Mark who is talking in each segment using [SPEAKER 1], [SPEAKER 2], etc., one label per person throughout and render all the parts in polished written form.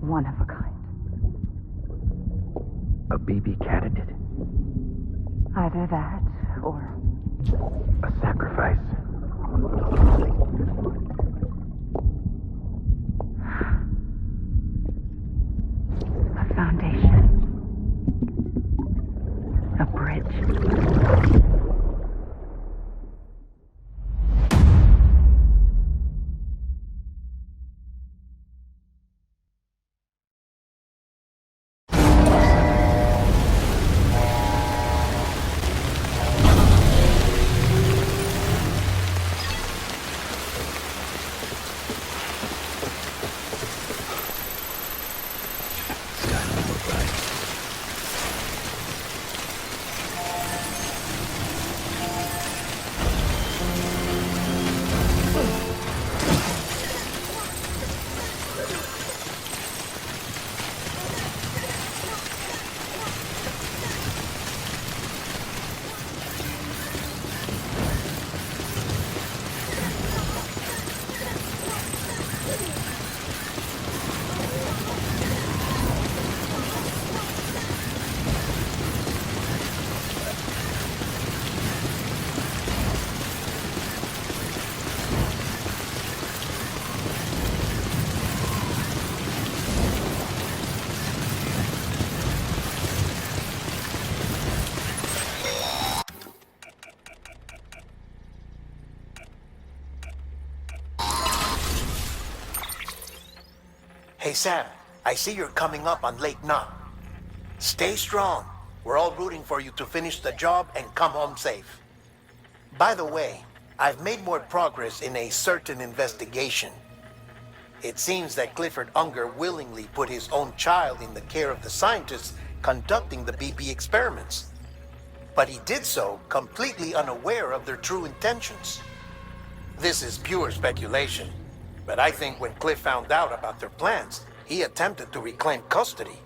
[SPEAKER 1] One of a kind.
[SPEAKER 2] A BB candidate?
[SPEAKER 1] Either that, or...
[SPEAKER 2] a sacrifice.
[SPEAKER 1] A foundation. A bridge.
[SPEAKER 3] Hey Sam, I see you're coming up on Lake Knot. Stay strong. We're all rooting for you to finish the job and come home safe. By the way, I've made more progress in a certain investigation. It seems that Clifford Unger willingly put his own child in the care of the scientists conducting the BB experiments. But he did so completely unaware of their true intentions. This is pure speculation. But I think when Cliff found out about their plans, he attempted to reclaim custody.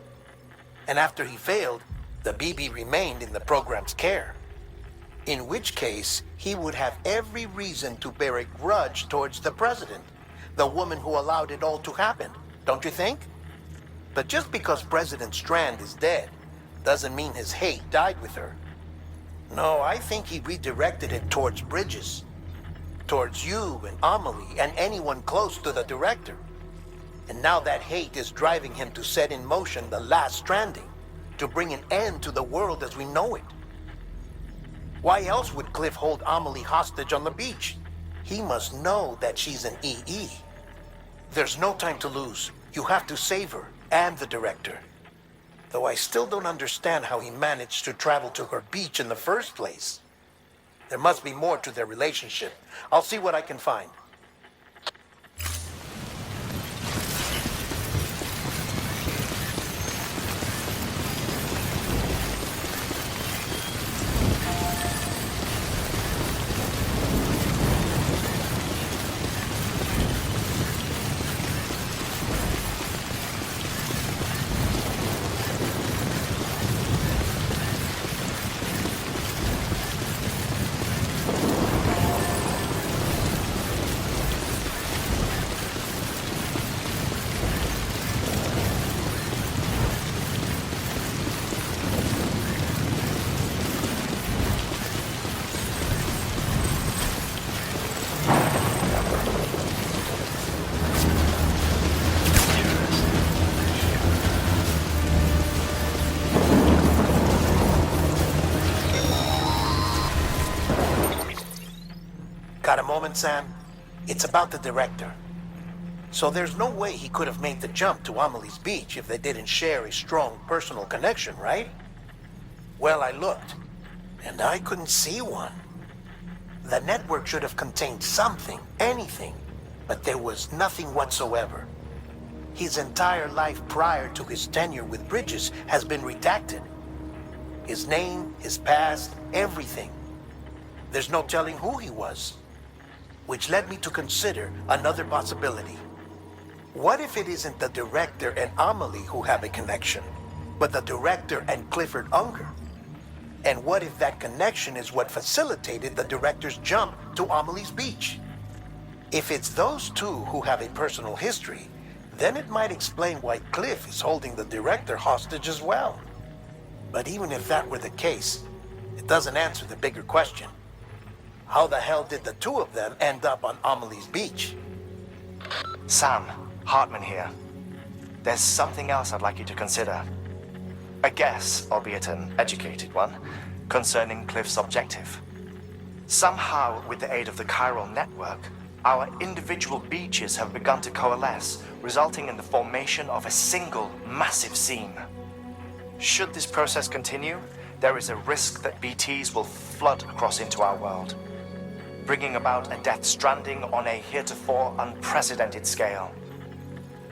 [SPEAKER 3] And after he failed, the BB remained in the program's care. In which case, he would have every reason to bear a grudge towards the president, the woman who allowed it all to happen, don't you think? But just because President Strand is dead, doesn't mean his hate died with her. No, I think he redirected it towards Bridges. Towards you and Amelie and anyone close to the director. And now that hate is driving him to set in motion the last Stranding, to bring an end to the world as we know it. Why else would Cliff hold Amelie hostage on the beach? He must know that she's an EE. There's no time to lose. You have to save her and the director. Though I still don't understand how he managed to travel to her beach in the first place. There must be more to their relationship. I'll see what I can find. Got a moment, Sam? It's about the director. So there's no way he could have made the jump to Amelie's beach if they didn't share a strong personal connection, right? Well, I looked, and I couldn't see one. The network should have contained something, anything, but there was nothing whatsoever. His entire life prior to his tenure with Bridges has been redacted. His name, his past, everything. There's no telling who he was. which led me to consider another possibility. What if it isn't the director and Amelie who have a connection, but the director and Clifford Unger? And what if that connection is what facilitated the director's jump to Amelie's beach? If it's those two who have a personal history, then it might explain why Cliff is holding the director hostage as well. But even if that were the case, it doesn't answer the bigger question. How the hell did the two of them end up on Amelie's beach?
[SPEAKER 4] Sam, Hartman here. There's something else I'd like you to consider. A guess, albeit an educated one, concerning Cliff's objective. Somehow, with the aid of the chiral network, our individual beaches have begun to coalesce, resulting in the formation of a single massive seam. Should this process continue, there is a risk that BTs will flood across into our world, bringing about a death stranding on a heretofore unprecedented scale.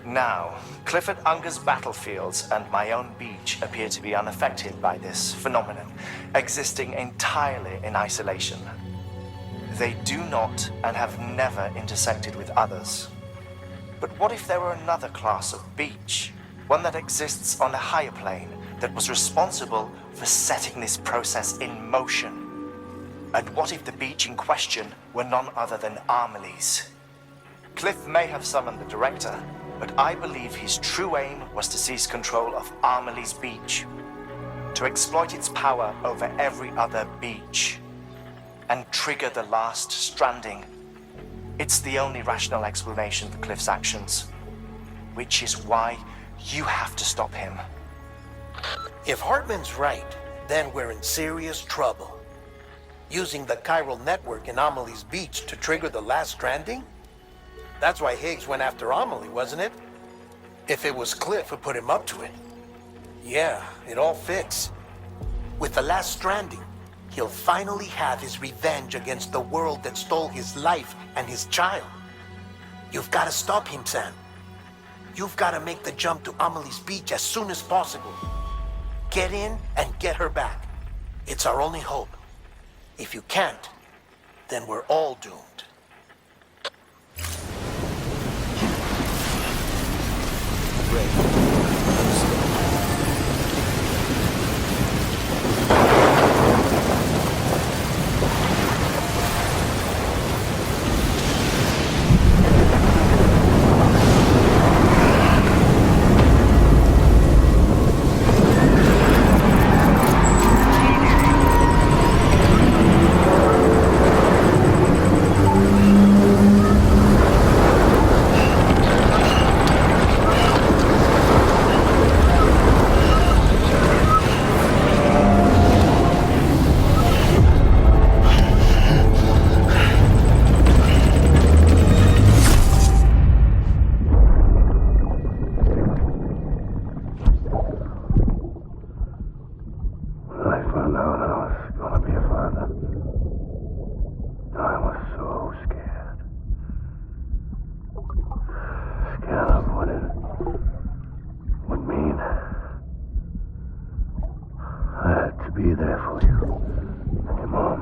[SPEAKER 4] Now, Clifford Unger's battlefields and my own beach appear to be unaffected by this phenomenon, existing entirely in isolation. They do not and have never intersected with others. But what if there were another class of beach, one that exists on a higher plane, that was responsible for setting this process in motion? And what if the beach in question were none other than Amelie's? Cliff may have summoned the director, but I believe his true aim was to seize control of Amelie's beach, to exploit its power over every other beach, and trigger the last stranding. It's the only rational explanation for Cliff's actions, which is why you have to stop him.
[SPEAKER 3] If Hartman's right, then we're in serious trouble. Using the chiral network in Amelie's beach to trigger the last stranding? That's why Higgs went after Amelie, wasn't it? If it was Cliff who put him up to it. Yeah, it all fits. With the last stranding, he'll finally have his revenge against the world that stole his life and his child. You've got to stop him, Sam. You've got to make the jump to Amelie's beach as soon as possible. Get in and get her back. It's our only hope. If you can't, then we're all doomed.
[SPEAKER 2] Be there for you. And your mom.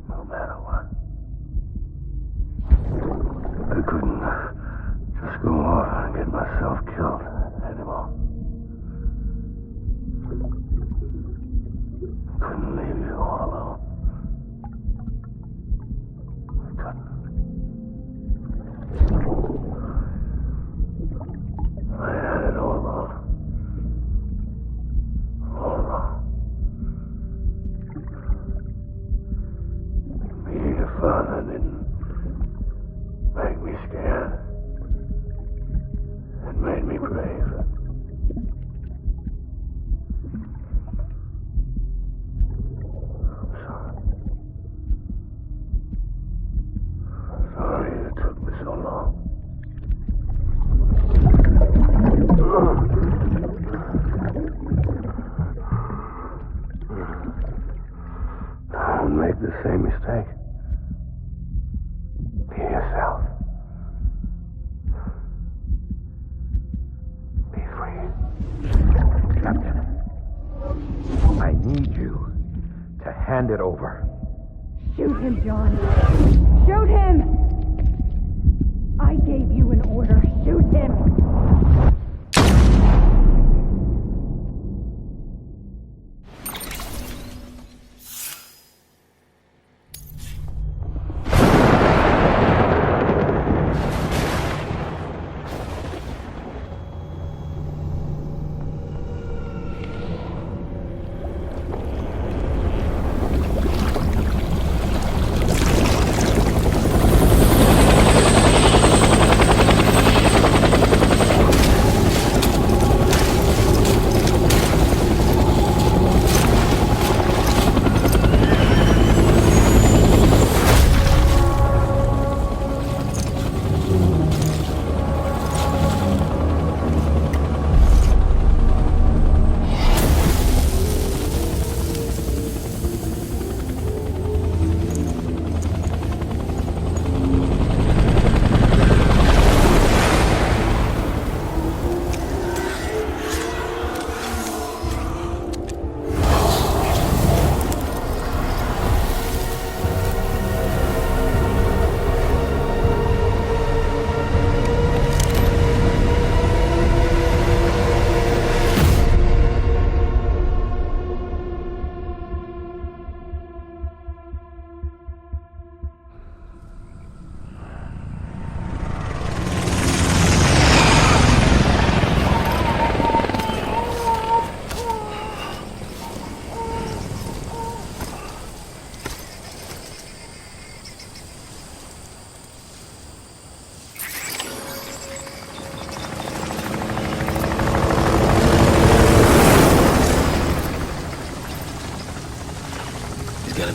[SPEAKER 2] No matter what. I couldn't just go off and get myself killed anymore. Couldn't leave you all alone. I couldn't. I had it all wrong. Being a father didn't make me scared. It made me brave. I'm sorry. I'm sorry it took me so long. Don't make the same mistake. Be yourself. Be free.
[SPEAKER 5] Captain, I need you to hand it over.
[SPEAKER 1] Shoot him, John. Shoot him! I gave you an order. Shoot him!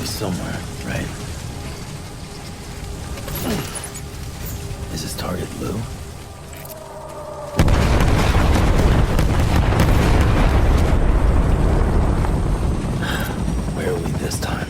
[SPEAKER 5] Somewhere, right? Is his target Lou? Where are we this time?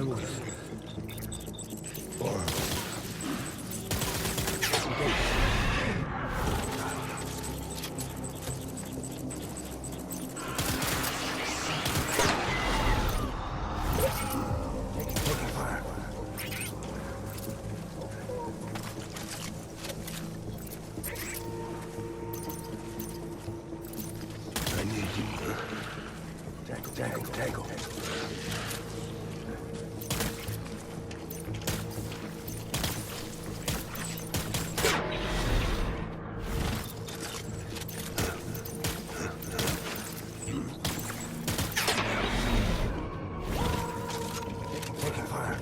[SPEAKER 2] luz. Tangle. Taking fire.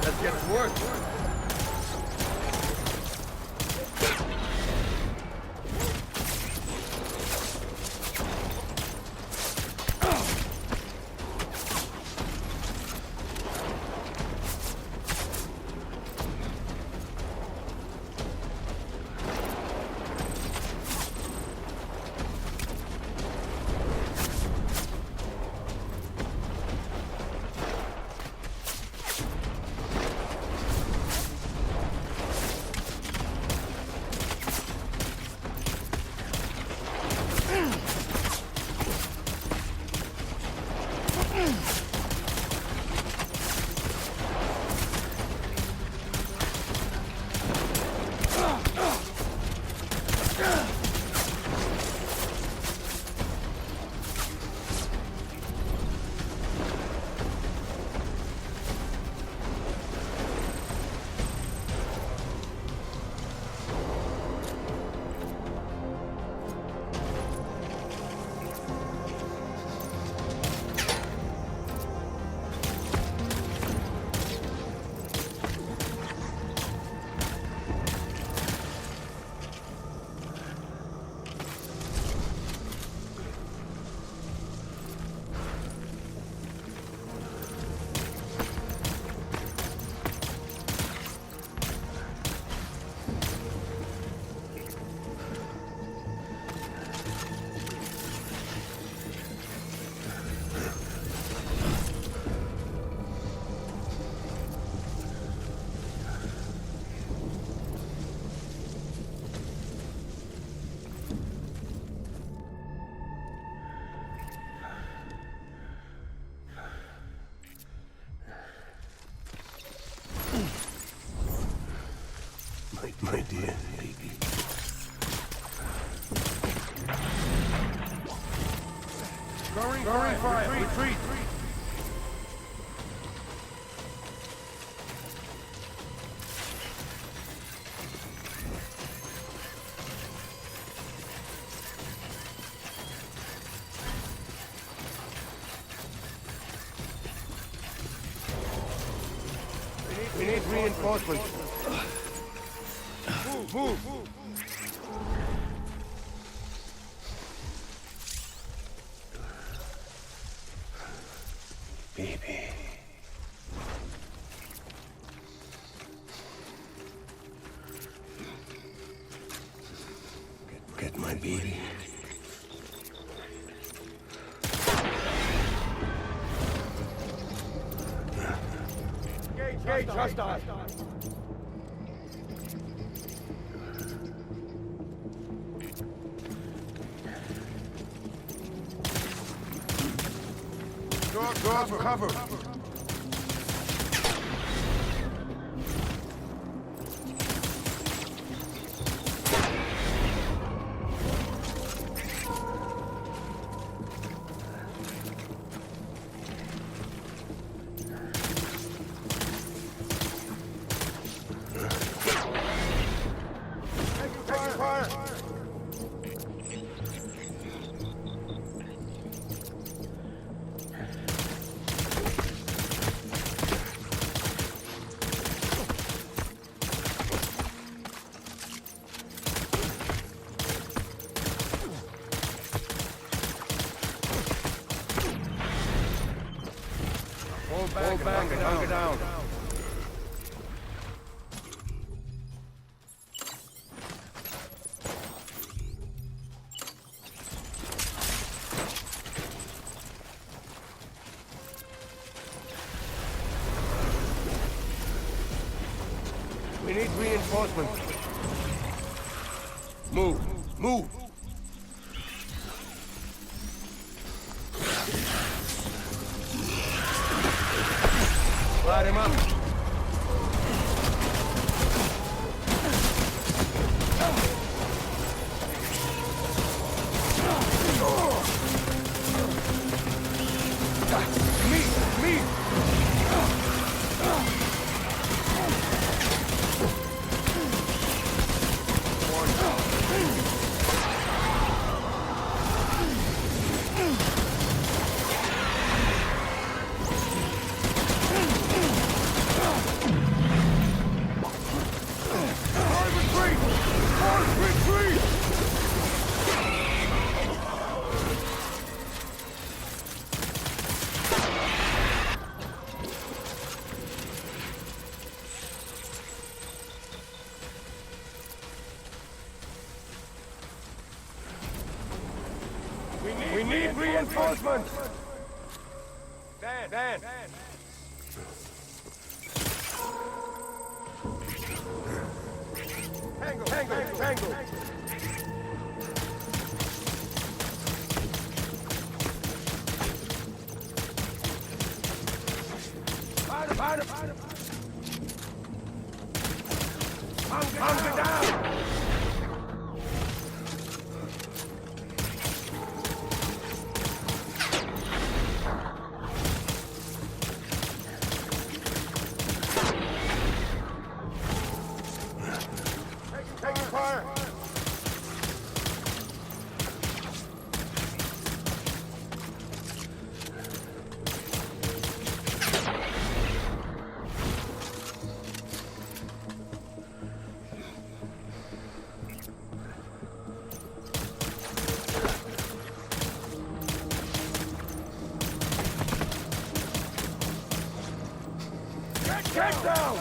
[SPEAKER 2] Let's get to work. My dear baby. Going fire. Retreat. We need reinforcements. Move! Baby. Get my baby. Gage, hostile. Cover. Take fire. Hold back and hunker down.
[SPEAKER 6] We need reinforcements. Move! Move! Light him up! Me! We need reinforcements! Dan! Tango! Fire! Hunker down! Taking fire! Get down!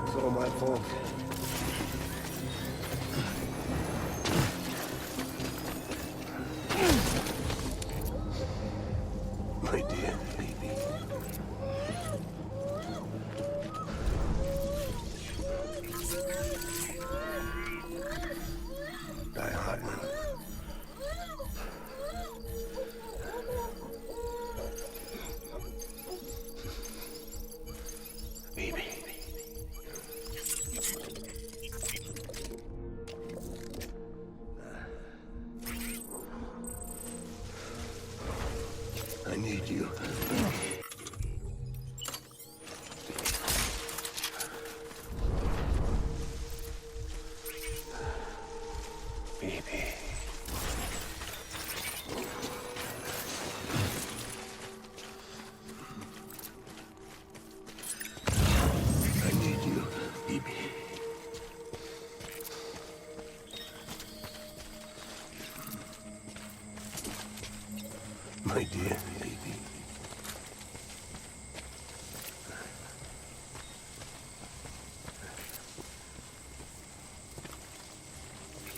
[SPEAKER 6] It's all my fault.
[SPEAKER 2] My dear baby. Die Hartman. Baby. I need you. Baby. I need you, baby. My dear baby.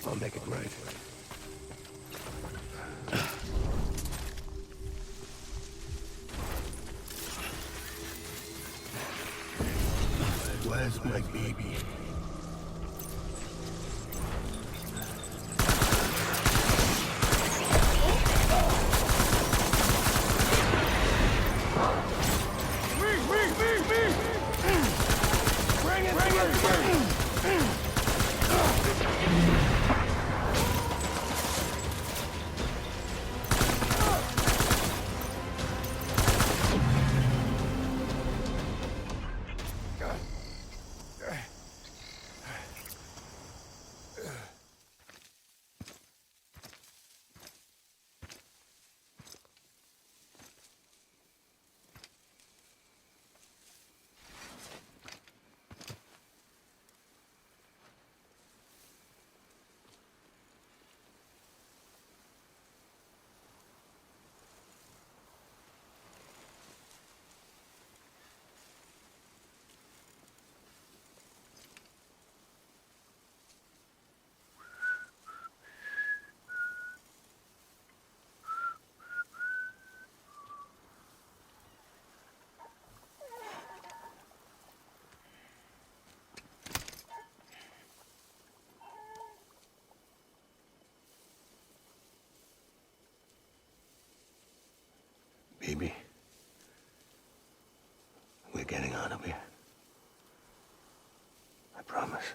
[SPEAKER 2] I'll make it right. Where's my baby? Baby, we're getting out of here. I promise.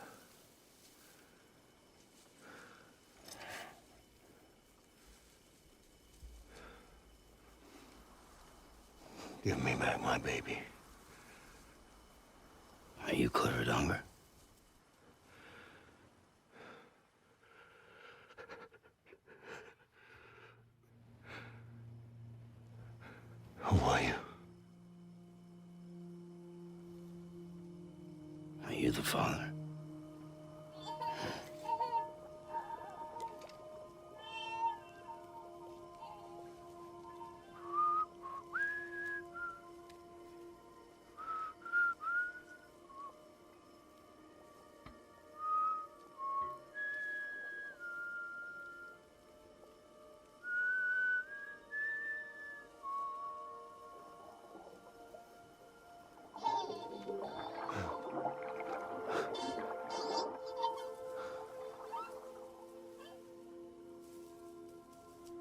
[SPEAKER 2] Give me back my baby.
[SPEAKER 5] Are you clear of hunger?
[SPEAKER 2] Who are you?
[SPEAKER 5] Are you the father?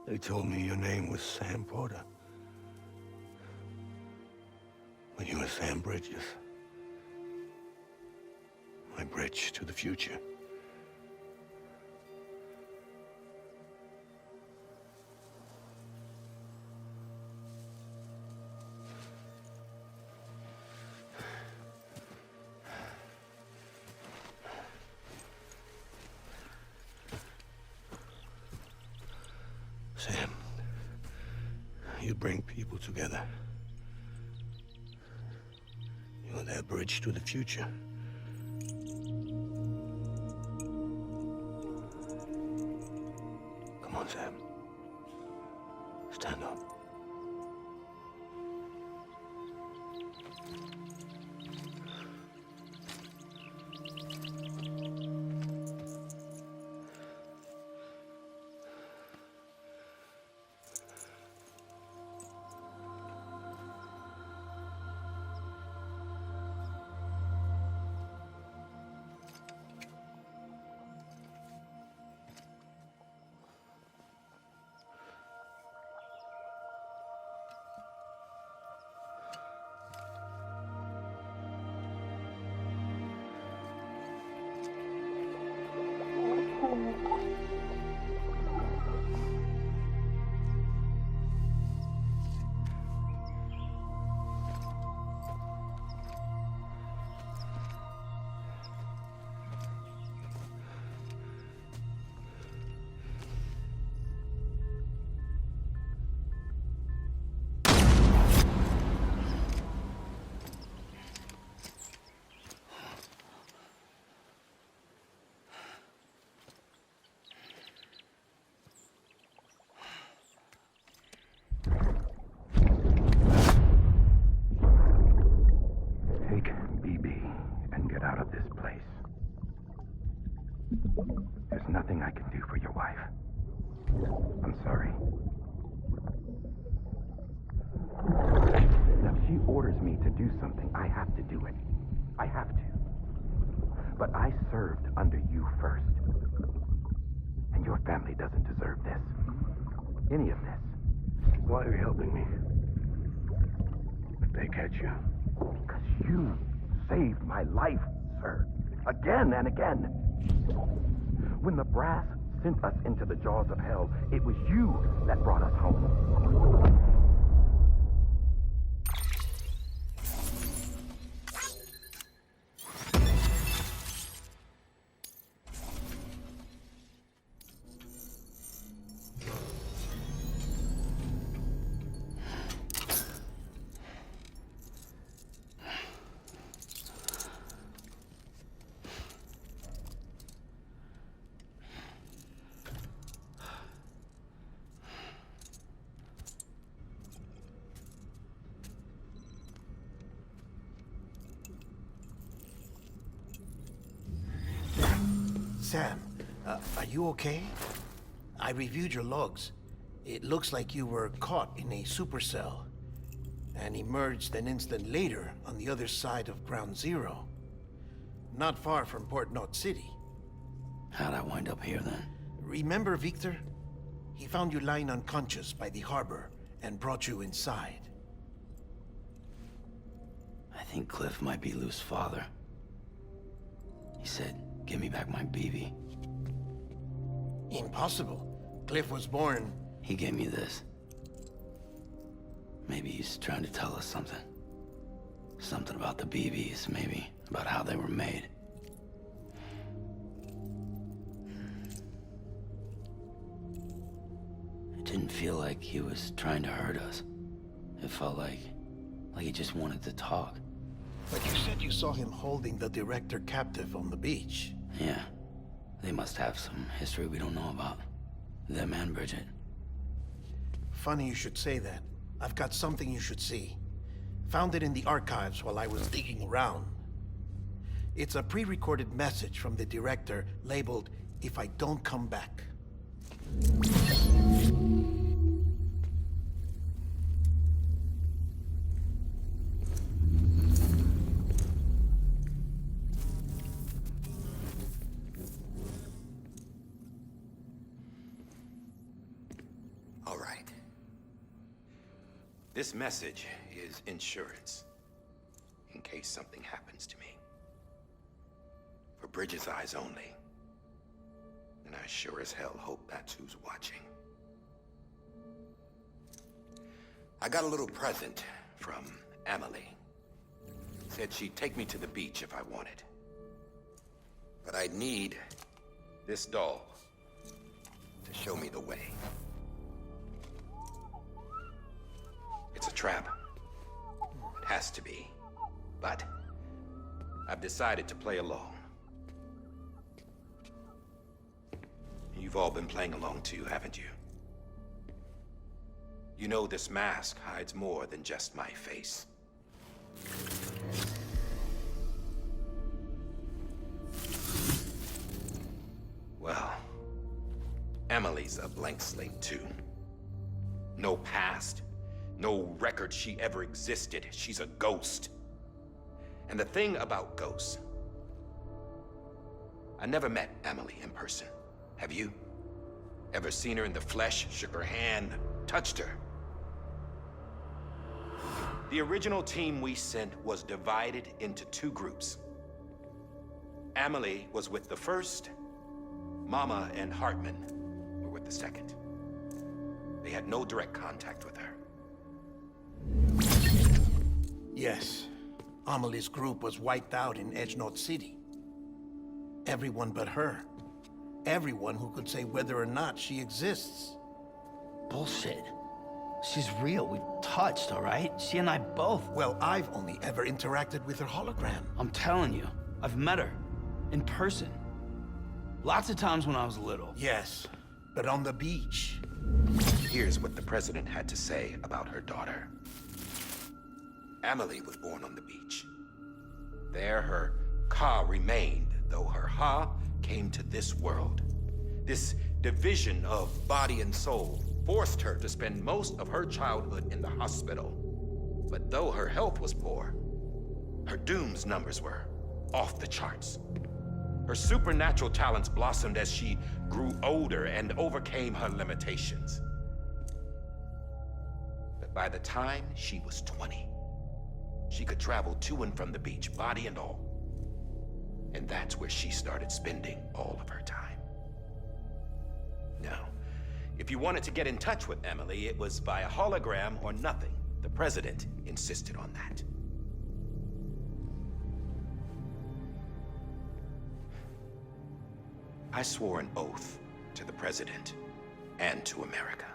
[SPEAKER 2] They told me your name was Sam Porter. But you were Sam Bridges. My bridge to the future. Sam, you bring people together. You're their bridge to the future. Come on, Sam. Stand up.
[SPEAKER 7] There's nothing I can do for your wife. I'm sorry. Now, if she orders me to do something, I have to do it. I have to. But I served under you first. And your family doesn't deserve this. Any of this.
[SPEAKER 2] Why are you helping me? If they catch you.
[SPEAKER 7] Because you saved my life, sir. Again and again. When the brass sent us into the jaws of hell, it was you that brought us home.
[SPEAKER 3] Sam, are you okay? I reviewed your logs. It looks like you were caught in a supercell and emerged an instant later on the other side of Ground Zero. Not far from Port Knot City.
[SPEAKER 5] How'd I wind up here then?
[SPEAKER 3] Remember Victor? He found you lying unconscious by the harbor and brought you inside.
[SPEAKER 5] I think Cliff might be Lou's father. He said, "Give me back my BB."
[SPEAKER 3] Impossible. Cliff was born...
[SPEAKER 5] He gave me this. Maybe he's trying to tell us something. Something about the BBs, maybe. About how they were made. It didn't feel like he was trying to hurt us. It felt like he just wanted to talk.
[SPEAKER 3] But you said you saw him holding the director captive on the beach.
[SPEAKER 5] Yeah. They must have some history we don't know about. Them and Bridget.
[SPEAKER 3] Funny you should say that. I've got something you should see. Found it in the archives while I was digging around. It's a pre-recorded message from the director labeled, "If I don't come back."
[SPEAKER 7] All right. This message is insurance. In case something happens to me. For Bridget's eyes only. And I sure as hell hope that's who's watching. I got a little present from Emily. Said she'd take me to the beach if I wanted. But I'd need this doll to show me the way. It's a trap. It has to be. But I've decided to play along. You've all been playing along too, haven't you? You know this mask hides more than just my face. Well, Emily's a blank slate too. No past. No record she ever existed. She's a ghost. And the thing about ghosts... I never met Emily in person. Have you? Ever seen her in the flesh, shook her hand, touched her? The original team we sent was divided into two groups. Emily was with the first. Mama and Hartman were with the second. They had no direct contact with her.
[SPEAKER 3] Yes. Amelie's group was wiped out in Edgenorth City. Everyone but her. Everyone who could say whether or not she exists.
[SPEAKER 5] Bullshit. She's real. We've touched, all right? She and I both.
[SPEAKER 3] Well, I've only ever interacted with her hologram.
[SPEAKER 5] I'm telling you, I've met her. In person. Lots of times when I was little.
[SPEAKER 3] Yes, but on the beach.
[SPEAKER 7] Here's what the president had to say about her daughter. Emily was born on the beach. There her Ka remained, though her Ha came to this world. This division of body and soul forced her to spend most of her childhood in the hospital. But though her health was poor, her Doom's numbers were off the charts. Her supernatural talents blossomed as she grew older and overcame her limitations. But by the time she was 20, she could travel to and from the beach, body and all. And that's where she started spending all of her time. Now, if you wanted to get in touch with Emily, it was via hologram or nothing. The president insisted on that. I swore an oath to the president and to America.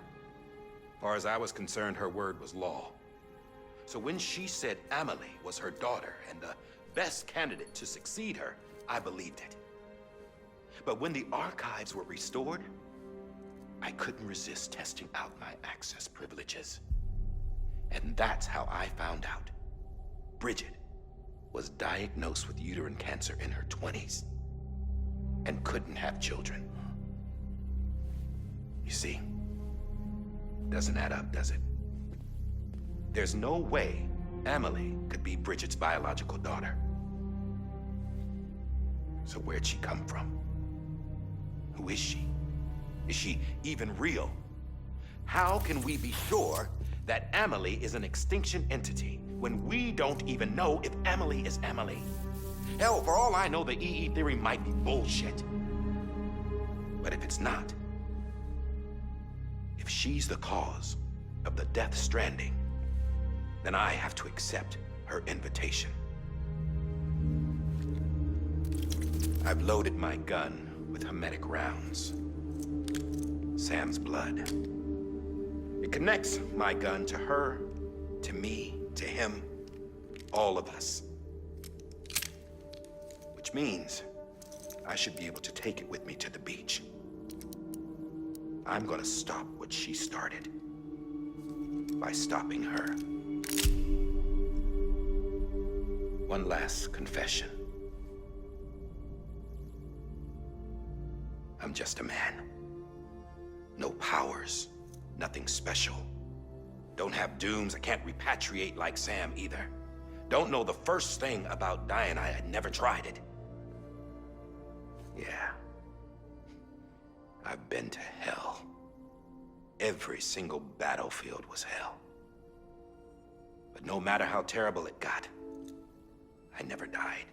[SPEAKER 7] As far as I was concerned, her word was law. So when she said Emily was her daughter and the best candidate to succeed her, I believed it. But when the archives were restored, I couldn't resist testing out my access privileges. And that's how I found out. Bridget was diagnosed with uterine cancer in her 20s and couldn't have children. You see, doesn't add up, does it? There's no way Emily could be Bridget's biological daughter. So where'd she come from? Who is she? Is she even real? How can we be sure that Amelie is an extinction entity when we don't even know if Amelie is Amelie. Hell, for all I know, the EE theory might be bullshit. But if it's not, if she's the cause of the death stranding, then I have to accept her invitation. I've loaded my gun with hermetic rounds. Sam's blood. It connects my gun to her, to me, to him, all of us. Which means I should be able to take it with me to the beach. I'm gonna stop what she started by stopping her. One last confession. I'm just a man. No powers, nothing special. Don't have dooms, I can't repatriate like Sam either. Don't know the first thing about dying, I had never tried it. Yeah. I've been to hell. Every single battlefield was hell. But no matter how terrible it got, I never died.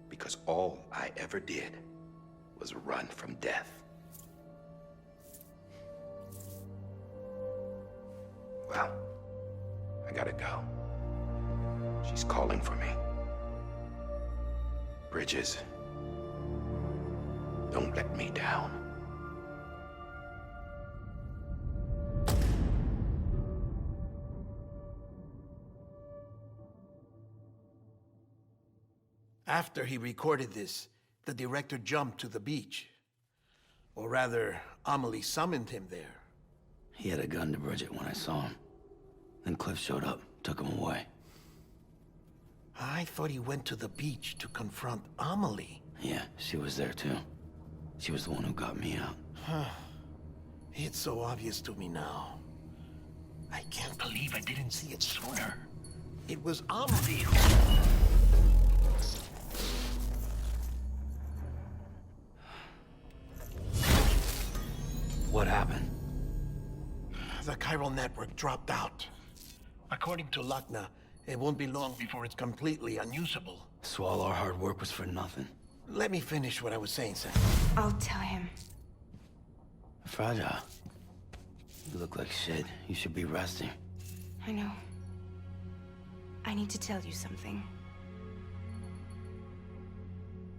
[SPEAKER 7] Because all I ever did was run from death. Well, I gotta go. She's calling for me. Bridges, don't let me down.
[SPEAKER 3] After he recorded this, the director jumped to the beach. Or rather, Amelie summoned him there.
[SPEAKER 5] He had a gun to Bridget when I saw him. Then Cliff showed up, took him away.
[SPEAKER 3] I thought he went to the beach to confront Amelie.
[SPEAKER 5] Yeah, she was there too. She was the one who got me out.
[SPEAKER 3] It's so obvious to me now. I can't believe I didn't see it sooner. It was Amelie who...
[SPEAKER 5] What happened?
[SPEAKER 3] The chiral network dropped out. According to Wagner, it won't be long before it's completely unusable.
[SPEAKER 5] So all our hard work was for nothing.
[SPEAKER 3] Let me finish what I was saying, Sam.
[SPEAKER 1] I'll tell him.
[SPEAKER 5] Fragile. You look like shit. You should be resting.
[SPEAKER 1] I know. I need to tell you something.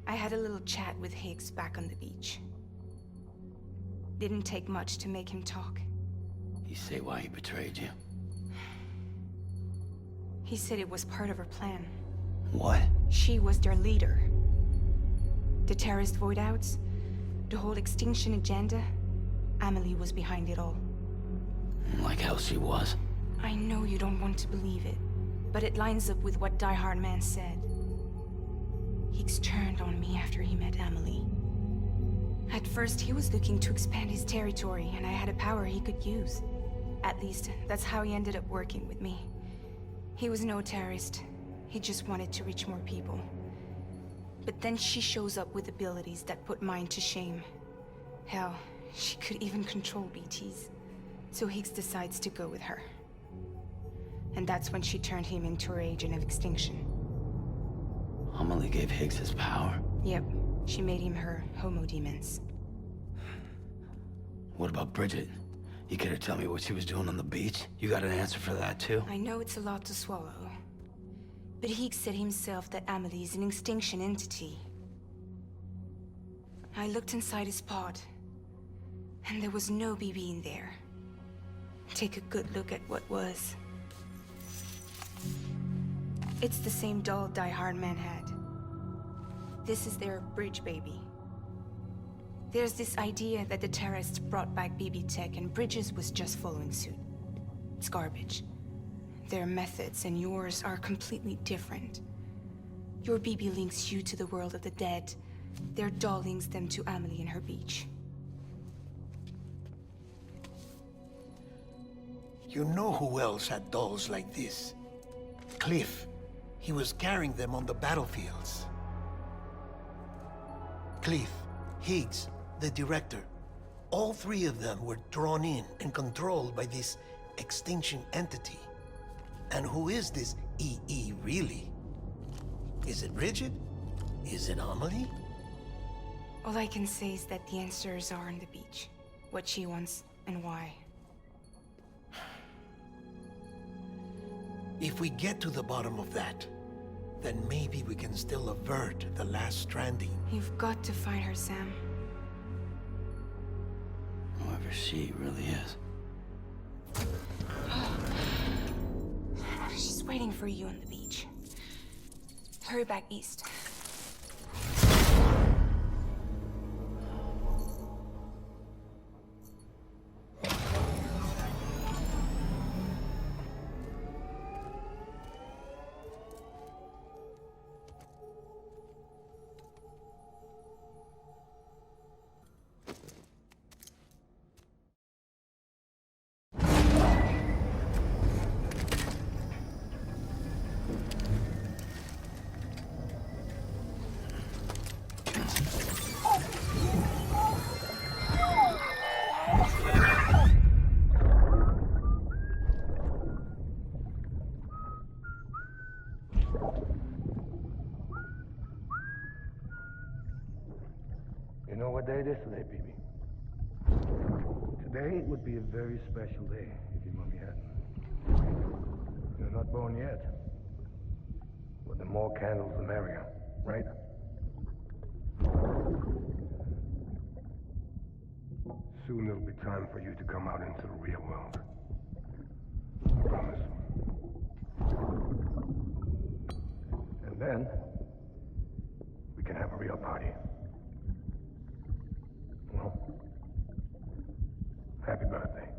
[SPEAKER 1] I had a little chat with Higgs back on the beach. Didn't take much to make him talk.
[SPEAKER 5] You say why he betrayed you?
[SPEAKER 1] He said it was part of her plan.
[SPEAKER 5] What?
[SPEAKER 1] She was their leader. The terrorist void-outs, the whole extinction agenda, Amelie was behind it all.
[SPEAKER 5] Like hell she was.
[SPEAKER 1] I know you don't want to believe it, but it lines up with what Die Hard Man said. Higgs turned on me after he met Amelie. At first, he was looking to expand his territory, and I had a power he could use. At least, that's how he ended up working with me. He was no terrorist. He just wanted to reach more people. But then she shows up with abilities that put mine to shame. Hell, she could even control BTs. So Higgs decides to go with her. And that's when she turned him into her agent of extinction.
[SPEAKER 5] Amelie gave Higgs his power?
[SPEAKER 1] Yep. She made him her homo demons.
[SPEAKER 5] What about Bridget? You care to tell me what she was doing on the beach? You got an answer for that too?
[SPEAKER 1] I know it's a lot to swallow. But Higgs said himself that Amelie is an extinction entity. I looked inside his pod, and there was no BB in there. Take a good look at what was. It's the same doll Die Hard Man had. This is their bridge baby. There's this idea that the terrorists brought back BB tech and Bridges was just following suit. It's garbage. Their methods and yours are completely different. Your BB links you to the world of the dead. Their doll links them to Amelie and her beach.
[SPEAKER 3] You know who else had dolls like this? Cliff. He was carrying them on the battlefields. Cliff, Higgs, the director. All three of them were drawn in and controlled by this extinction entity. And who is this EE really? Is it Rigid? Is it Amelie?
[SPEAKER 1] All I can say is that the answers are on the beach. What she wants and why.
[SPEAKER 3] If we get to the bottom of that, then maybe we can still avert the last stranding.
[SPEAKER 1] You've got to find her, Sam.
[SPEAKER 5] Whoever she really is.
[SPEAKER 1] She's waiting for you on the beach. Hurry back east.
[SPEAKER 6] You know what day it is today, Bibi? Today would be a very special day if your mommy hadn't. You're not born yet. But the more candles, the merrier, right? Soon it'll be time for you to come out into the real world. I promise. And then, we can have a real party. Well, happy birthday.